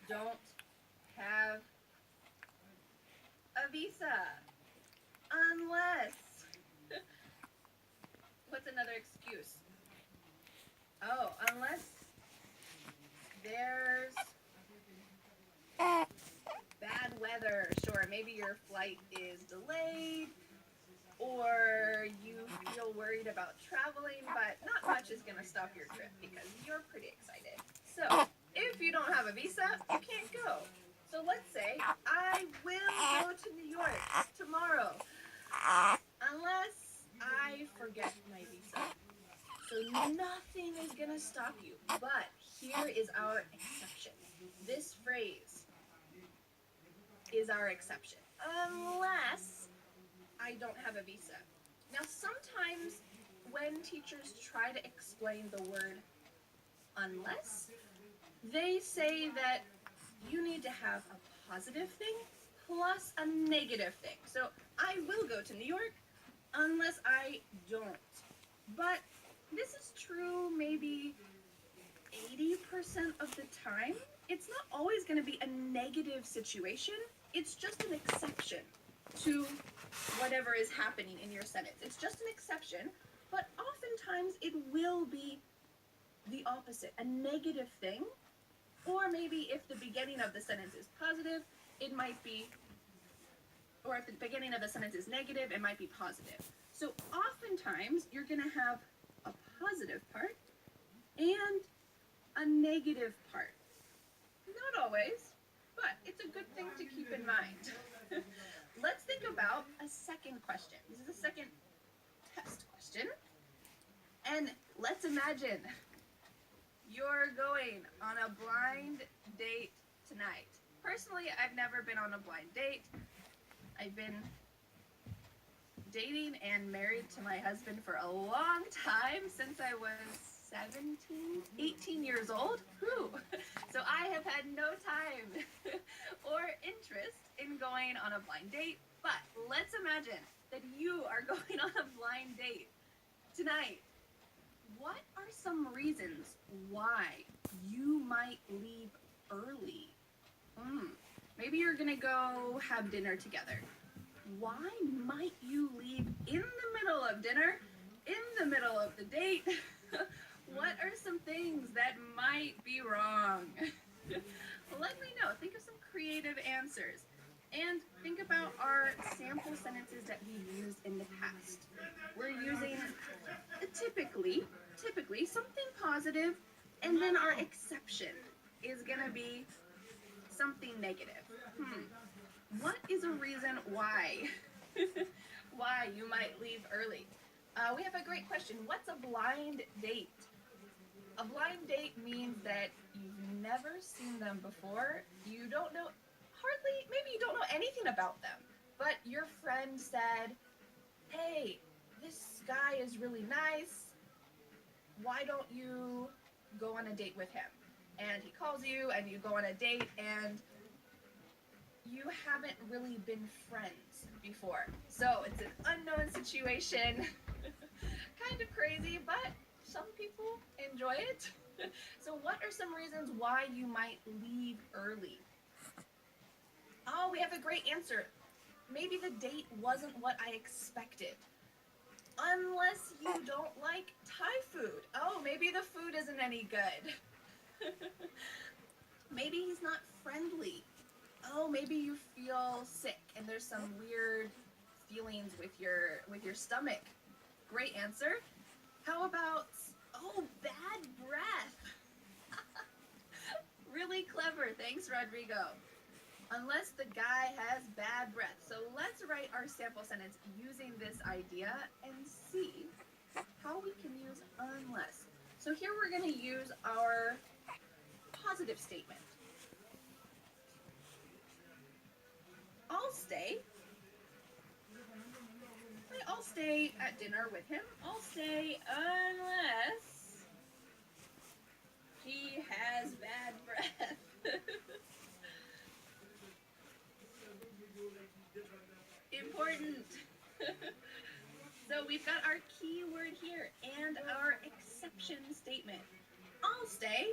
don't have a visa. Unless. What's another excuse? Oh, unless there's bad weather. Sure, maybe your flight is delayed, or you feel worried about traveling, but not much is going to stop your trip because you're pretty excited. So, if you don't have a visa, you can't go. So let's say I will go to New York tomorrow, unless I forget my visa. So nothing is going to stop you. But here is our exception. This phrase is our exception. Unless I don't have a visa. Now, sometimes when teachers try to explain the word unless, they say that you need to have a positive thing plus a negative thing. So I will go to New York unless I don't. But this is true maybe 80% of the time. It's not always going to be a negative situation. It's just an exception to whatever is happening in your sentence. It's just an exception, but oftentimes it will be the opposite, a negative thing. Or maybe if the beginning of the sentence is positive, it might be, or if the beginning of the sentence is negative, it might be positive. So oftentimes you're going to have a positive part and a negative part. Not always, but it's a good thing to keep in mind. Let's think about a second question. This is a second test question. And let's imagine you're going on a blind date tonight. Personally, I've never been on a blind date. I've been dating and married to my husband for a long time, since I was 17, 18 years old. Whew. So I have had no time or interest in going on a blind date. But let's imagine that you are going on a blind date tonight. What are some reasons why you might leave early? Maybe you're gonna go have dinner together. Why might you leave in the middle of dinner, in the middle of the date? What are some things that might be wrong? Let me know. Think of some creative answers. And think about our sample sentences that we used in the past. We're using typically something positive, and then our exception is going to be something negative. What is a reason why why you might leave early? We have a great question. What's a blind date? A blind date means that you've never seen them before. You don't know, maybe you don't know anything about them. But your friend said, hey, this guy is really nice. Why don't you go on a date with him? And he calls you and you go on a date, and you haven't really been friends before. So it's an unknown situation. Kind of crazy, but some people enjoy it. So what are some reasons why you might leave early? Oh, we have a great answer. Maybe the date wasn't what I expected. Unless you don't like Thai food. Oh, maybe the food isn't any good. Maybe he's not friendly. Oh, maybe you feel sick and there's some weird feelings with your stomach. Great answer. How about, bad breath? Really clever. Thanks, Rodrigo. Unless the guy has bad breath. So let's write our sample sentence using this idea and see how we can use unless. So here we're going to use our positive statement. I'll stay at dinner with him. I'll stay unless he has bad breath. Important. So we've got our key word here and our exception statement. I'll stay